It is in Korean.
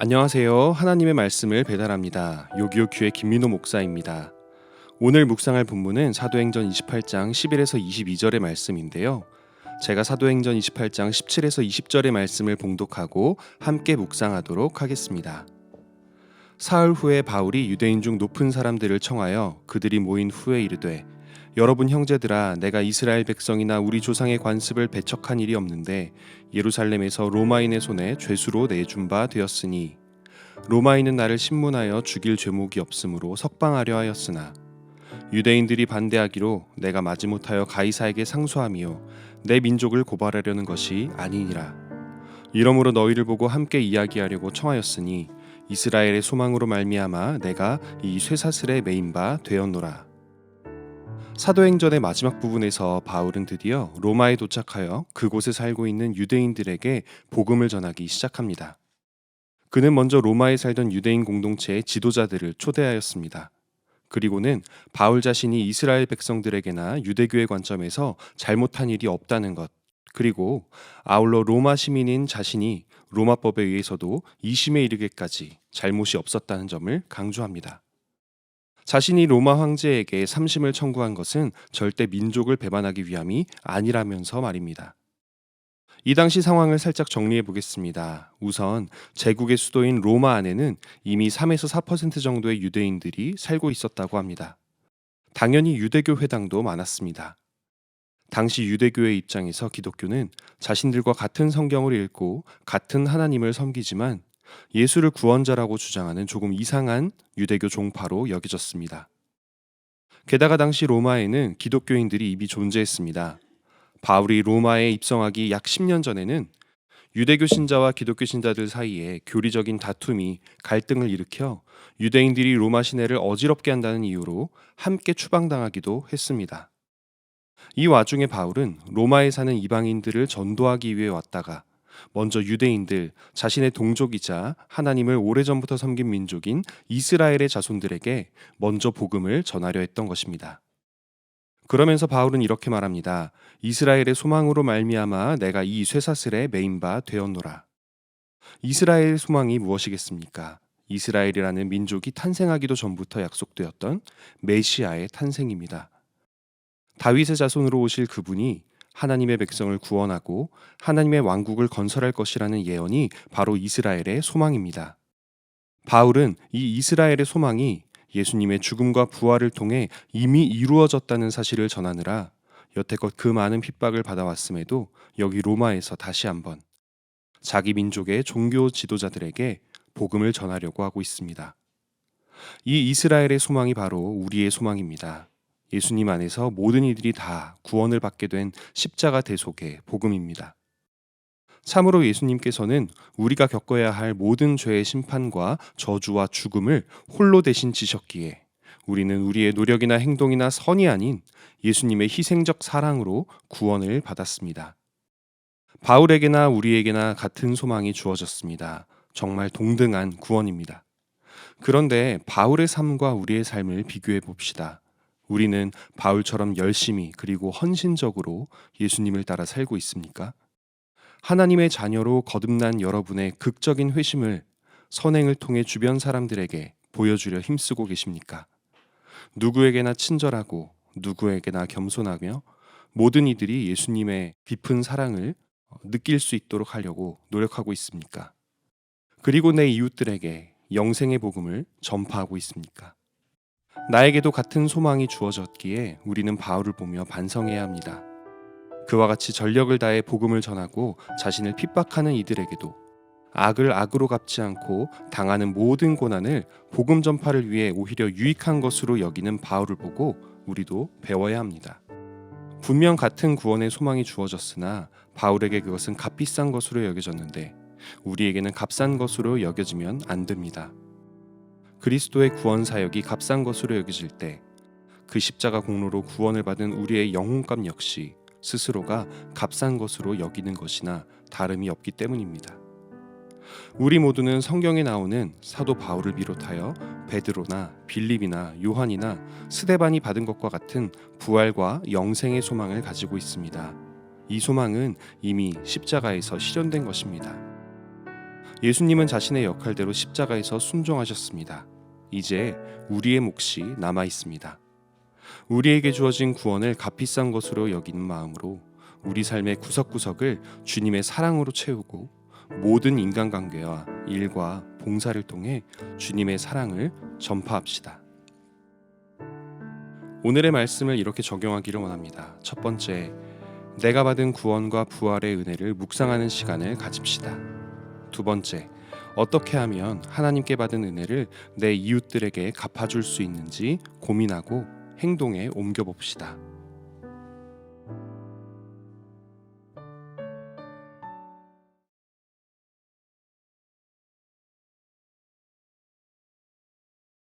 안녕하세요. 하나님의 말씀을 배달합니다. 요기요 교회 김민호 목사입니다. 오늘 묵상할 본문은 사도행전 28장 11에서 22절의 말씀인데요. 제가 사도행전 28장 17에서 20절의 말씀을 봉독하고 함께 묵상하도록 하겠습니다. 사흘 후에 바울이 유대인 중 높은 사람들을 청하여 그들이 모인 후에 이르되, 여러분 형제들아, 내가 이스라엘 백성이나 우리 조상의 관습을 배척한 일이 없는데 예루살렘에서 로마인의 손에 죄수로 내준 바 되었으니, 로마인은 나를 신문하여 죽일 죄목이 없으므로 석방하려 하였으나 유대인들이 반대하기로 내가 마지못하여 가이사에게 상소하며 내 민족을 고발하려는 것이 아니니라. 이러므로 너희를 보고 함께 이야기하려고 청하였으니 이스라엘의 소망으로 말미암아 내가 이 쇠사슬에 매인 바 되었노라. 사도행전의 마지막 부분에서 바울은 드디어 로마에 도착하여 그곳에 살고 있는 유대인들에게 복음을 전하기 시작합니다. 그는 먼저 로마에 살던 유대인 공동체의 지도자들을 초대하였습니다. 그리고는 바울 자신이 이스라엘 백성들에게나 유대교의 관점에서 잘못한 일이 없다는 것, 그리고 아울러 로마 시민인 자신이 로마법에 의해서도 이심에 이르기까지 잘못이 없었다는 점을 강조합니다. 자신이 로마 황제에게 삼심을 청구한 것은 절대 민족을 배반하기 위함이 아니라면서 말입니다. 이 당시 상황을 살짝 정리해 보겠습니다. 우선 제국의 수도인 로마 안에는 이미 3에서 4% 정도의 유대인들이 살고 있었다고 합니다. 당연히 유대교 회당도 많았습니다. 당시 유대교의 입장에서 기독교는 자신들과 같은 성경을 읽고 같은 하나님을 섬기지만 예수를 구원자라고 주장하는 조금 이상한 유대교 종파로 여겨졌습니다. 게다가 당시 로마에는 기독교인들이 이미 존재했습니다. 바울이 로마에 입성하기 약 10년 전에는 유대교 신자와 기독교 신자들 사이에 교리적인 다툼이 갈등을 일으켜 유대인들이 로마 시내를 어지럽게 한다는 이유로 함께 추방당하기도 했습니다. 이 와중에 바울은 로마에 사는 이방인들을 전도하기 위해 왔다가 먼저 유대인들, 자신의 동족이자 하나님을 오래전부터 섬긴 민족인 이스라엘의 자손들에게 먼저 복음을 전하려 했던 것입니다. 그러면서 바울은 이렇게 말합니다. 이스라엘의 소망으로 말미암아 내가 이 쇠사슬에 매인 바 되었노라. 이스라엘의 소망이 무엇이겠습니까? 이스라엘이라는 민족이 탄생하기도 전부터 약속되었던 메시아의 탄생입니다. 다윗의 자손으로 오실 그분이 하나님의 백성을 구원하고 하나님의 왕국을 건설할 것이라는 예언이 바로 이스라엘의 소망입니다. 바울은 이 이스라엘의 소망이 예수님의 죽음과 부활을 통해 이미 이루어졌다는 사실을 전하느라 여태껏 그 많은 핍박을 받아왔음에도 여기 로마에서 다시 한번 자기 민족의 종교 지도자들에게 복음을 전하려고 하고 있습니다. 이 이스라엘의 소망이 바로 우리의 소망입니다. 예수님 안에서 모든 이들이 다 구원을 받게 된 십자가 대속의 복음입니다. 참으로 예수님께서는 우리가 겪어야 할 모든 죄의 심판과 저주와 죽음을 홀로 대신 지셨기에 우리는 우리의 노력이나 행동이나 선이 아닌 예수님의 희생적 사랑으로 구원을 받았습니다. 바울에게나 우리에게나 같은 소망이 주어졌습니다. 정말 동등한 구원입니다. 그런데 바울의 삶과 우리의 삶을 비교해 봅시다. 우리는 바울처럼 열심히 그리고 헌신적으로 예수님을 따라 살고 있습니까? 하나님의 자녀로 거듭난 여러분의 극적인 회심을 선행을 통해 주변 사람들에게 보여주려 힘쓰고 계십니까? 누구에게나 친절하고 누구에게나 겸손하며 모든 이들이 예수님의 깊은 사랑을 느낄 수 있도록 하려고 노력하고 있습니까? 그리고 내 이웃들에게 영생의 복음을 전파하고 있습니까? 나에게도 같은 소망이 주어졌기에 우리는 바울을 보며 반성해야 합니다. 그와 같이 전력을 다해 복음을 전하고 자신을 핍박하는 이들에게도 악을 악으로 갚지 않고 당하는 모든 고난을 복음 전파를 위해 오히려 유익한 것으로 여기는 바울을 보고 우리도 배워야 합니다. 분명 같은 구원의 소망이 주어졌으나 바울에게 그것은 값비싼 것으로 여겨졌는데 우리에게는 값싼 것으로 여겨지면 안 됩니다. 그리스도의 구원 사역이 값싼 것으로 여겨질 때 그 십자가 공로로 구원을 받은 우리의 영혼감 역시 스스로가 값싼 것으로 여기는 것이나 다름이 없기 때문입니다. 우리 모두는 성경에 나오는 사도 바울을 비롯하여 베드로나 빌립이나 요한이나 스데반이 받은 것과 같은 부활과 영생의 소망을 가지고 있습니다. 이 소망은 이미 십자가에서 실현된 것입니다. 예수님은 자신의 역할대로 십자가에서 순종하셨습니다. 이제 우리의 몫이 남아 있습니다. 우리에게 주어진 구원을 값비싼 것으로 여기는 마음으로 우리 삶의 구석구석을 주님의 사랑으로 채우고 모든 인간관계와 일과 봉사를 통해 주님의 사랑을 전파합시다. 오늘의 말씀을 이렇게 적용하기를 원합니다. 첫 번째, 내가 받은 구원과 부활의 은혜를 묵상하는 시간을 가집시다. 두 번째, 어떻게 하면 하나님께 받은 은혜를 내 이웃들에게 갚아줄 수 있는지 고민하고 행동에 옮겨봅시다.